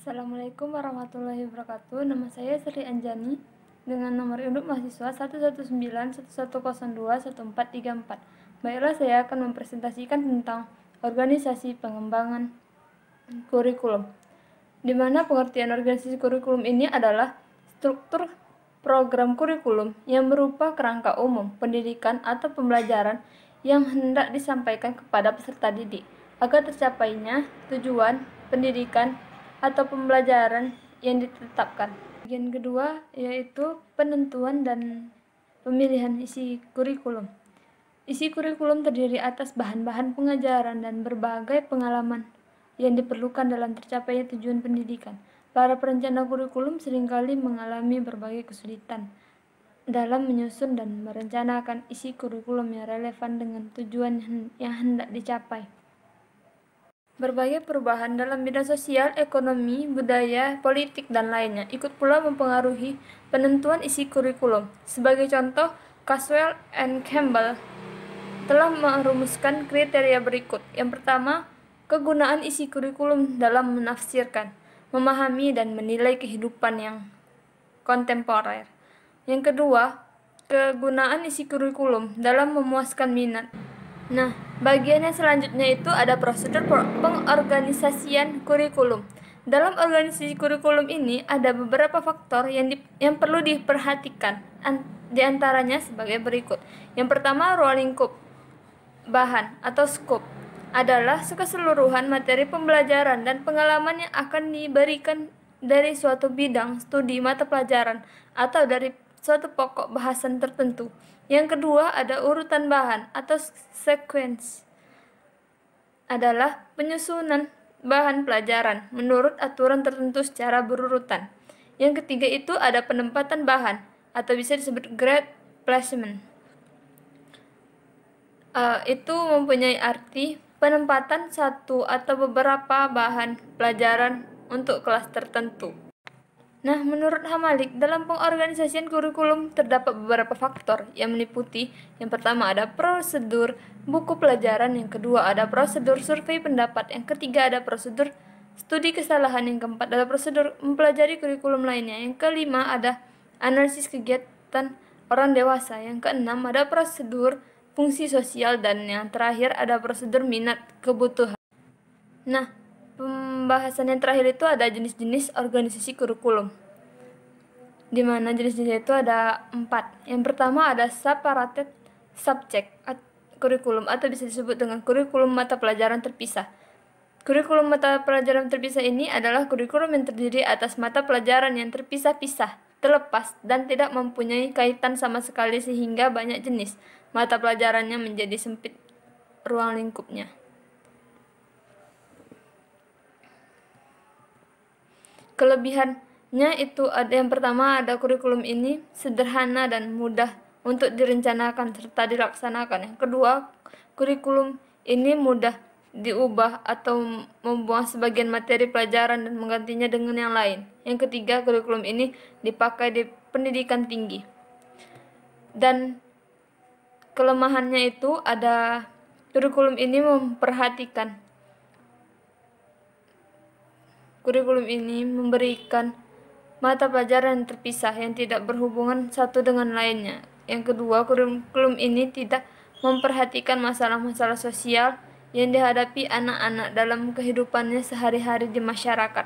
Assalamualaikum warahmatullahi wabarakatuh. Nama saya Sri Anjani dengan nomor induk mahasiswa 11911021434. Baiklah, saya akan mempresentasikan tentang organisasi pengembangan kurikulum. Di mana pengertian organisasi kurikulum ini adalah struktur program kurikulum yang berupa kerangka umum pendidikan atau pembelajaran yang hendak disampaikan kepada peserta didik agar tercapainya tujuan pendidikan atau pembelajaran yang ditetapkan. Bagian kedua yaitu penentuan dan pemilihan isi kurikulum. Isi kurikulum terdiri atas bahan-bahan pengajaran dan berbagai pengalaman yang diperlukan dalam tercapainya tujuan pendidikan. Para perencana kurikulum seringkali mengalami berbagai kesulitan dalam menyusun dan merencanakan isi kurikulum yang relevan dengan tujuan yang hendak dicapai. Berbagai perubahan dalam bidang sosial, ekonomi, budaya, politik, dan lainnya ikut pula mempengaruhi penentuan isi kurikulum. Sebagai contoh, Caswell and Campbell telah merumuskan kriteria berikut. Yang pertama, kegunaan isi kurikulum dalam menafsirkan, memahami, dan menilai kehidupan yang kontemporer. Yang kedua, kegunaan isi kurikulum dalam memuaskan minat. Nah, bagian yang selanjutnya itu ada prosedur pengorganisasian kurikulum. Dalam organisasi kurikulum ini ada beberapa faktor yang perlu diperhatikan, di antaranya sebagai berikut. Yang pertama, ruang lingkup bahan atau scope adalah keseluruhan materi pembelajaran dan pengalaman yang akan diberikan dari suatu bidang studi mata pelajaran atau dari suatu pokok bahasan tertentu. Yang kedua ada urutan bahan atau sequence, adalah penyusunan bahan pelajaran menurut aturan tertentu secara berurutan. Yang ketiga itu ada penempatan bahan atau bisa disebut grade placement. Itu mempunyai arti penempatan satu atau beberapa bahan pelajaran untuk kelas tertentu. Nah, menurut Hamalik, dalam pengorganisasian kurikulum terdapat beberapa faktor yang meliputi: yang pertama ada prosedur buku pelajaran, yang kedua ada prosedur survei pendapat, yang ketiga ada prosedur studi kesalahan, yang keempat ada prosedur mempelajari kurikulum lainnya, yang kelima ada analisis kegiatan orang dewasa, yang keenam ada prosedur fungsi sosial, dan yang terakhir ada prosedur minat kebutuhan. Nah, pembahasan yang terakhir itu ada jenis-jenis organisasi kurikulum, di mana jenis-jenis itu ada 4. Yang pertama ada separated subject kurikulum atau bisa disebut dengan kurikulum mata pelajaran terpisah. Kurikulum mata pelajaran terpisah ini adalah kurikulum yang terdiri atas mata pelajaran yang terpisah-pisah, terlepas, dan tidak mempunyai kaitan sama sekali sehingga banyak jenis mata pelajarannya menjadi sempit ruang lingkupnya. Kelebihannya itu ada, yang pertama ada kurikulum ini sederhana dan mudah untuk direncanakan serta dilaksanakan. Yang kedua, kurikulum ini mudah diubah atau membuang sebagian materi pelajaran dan menggantinya dengan yang lain. Yang ketiga, kurikulum ini dipakai di pendidikan tinggi. Dan kelemahannya itu ada kurikulum ini memperhatikan kurikulum ini memberikan mata pelajaran yang terpisah yang tidak berhubungan satu dengan lainnya. Yang kedua, kurikulum ini tidak memperhatikan masalah-masalah sosial yang dihadapi anak-anak dalam kehidupannya sehari-hari di masyarakat.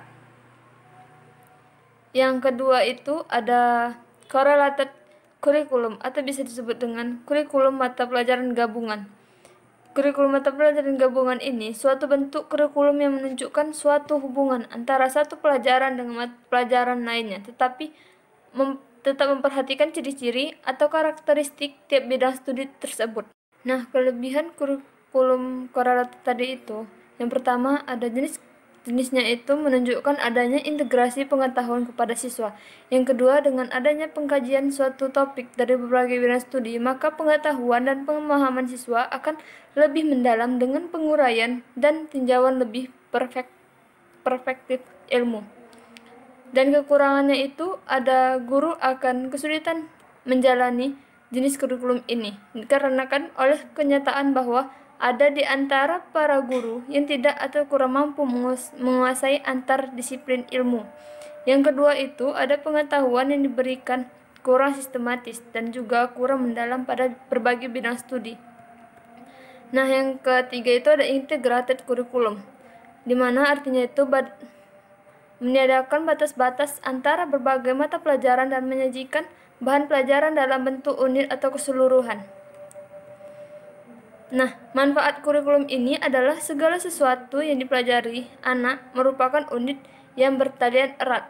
Yang kedua itu ada correlated kurikulum atau bisa disebut dengan kurikulum mata pelajaran gabungan. Kurikulum mata pelajaran gabungan ini suatu bentuk kurikulum yang menunjukkan suatu hubungan antara satu pelajaran dengan mata pelajaran lainnya, tetapi tetap memperhatikan ciri-ciri atau karakteristik tiap bidang studi tersebut. Nah, kelebihan kurikulum korelatif tadi itu, yang pertama ada jenisnya itu menunjukkan adanya integrasi pengetahuan kepada siswa. Yang kedua, dengan adanya pengkajian suatu topik dari berbagai bidang studi, maka pengetahuan dan pemahaman siswa akan lebih mendalam dengan penguraian dan tinjauan lebih perspektif ilmu. Dan kekurangannya itu ada guru akan kesulitan menjalani jenis kurikulum ini, dikarenakan oleh kenyataan bahwa ada di antara para guru yang tidak atau kurang mampu menguasai antar disiplin ilmu. Yang kedua itu ada pengetahuan yang diberikan kurang sistematis dan juga kurang mendalam pada berbagai bidang studi. Nah, yang ketiga itu ada integrated curriculum, di mana artinya itu meniadakan batas-batas antara berbagai mata pelajaran dan menyajikan bahan pelajaran dalam bentuk unit atau keseluruhan. Nah, manfaat kurikulum ini adalah segala sesuatu yang dipelajari anak merupakan unit yang bertalian erat,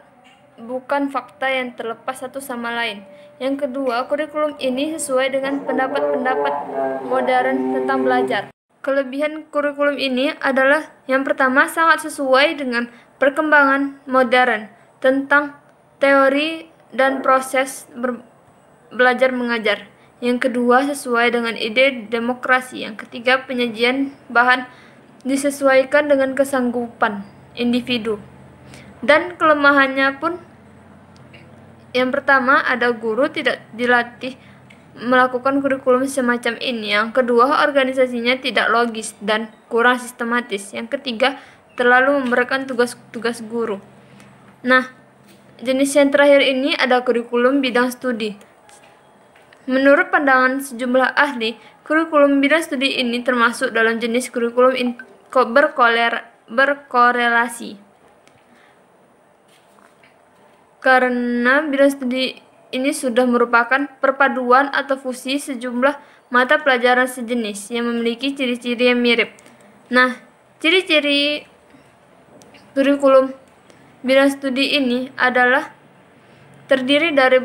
bukan fakta yang terlepas satu sama lain. Yang kedua, kurikulum ini sesuai dengan pendapat-pendapat modern tentang belajar. Kelebihan kurikulum ini adalah yang pertama sangat sesuai dengan perkembangan modern tentang teori dan proses belajar mengajar. Yang kedua sesuai dengan ide demokrasi. Yang ketiga penyajian bahan disesuaikan dengan kesanggupan individu. Dan kelemahannya pun yang pertama ada guru tidak dilatih melakukan kurikulum semacam ini. Yang kedua organisasinya tidak logis dan kurang sistematis. Yang ketiga terlalu memberikan tugas-tugas guru. Nah, jenis yang terakhir ini ada kurikulum bidang studi. Menurut pandangan sejumlah ahli, kurikulum bidang studi ini termasuk dalam jenis kurikulum berkorelasi. Karena bidang studi ini sudah merupakan perpaduan atau fusi sejumlah mata pelajaran sejenis yang memiliki ciri-ciri yang mirip. Nah, ciri-ciri kurikulum bidang studi ini adalah terdiri dari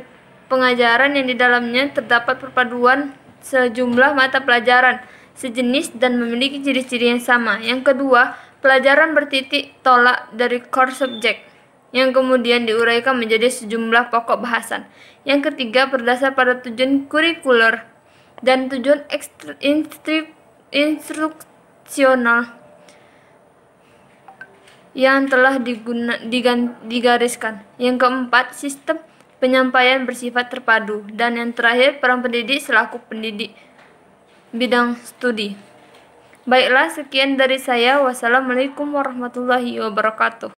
pengajaran yang di dalamnya terdapat perpaduan sejumlah mata pelajaran sejenis dan memiliki ciri-ciri yang sama. Yang kedua, pelajaran bertitik tolak dari core subject yang kemudian diuraikan menjadi sejumlah pokok bahasan. Yang ketiga, berdasar pada tujuan kurikuler dan tujuan instruksional yang telah digariskan. Yang keempat, sistem penyampaian bersifat terpadu. Dan yang terakhir, peran pendidik selaku pendidik bidang studi. Baiklah, sekian dari saya. Wassalamualaikum warahmatullahi wabarakatuh.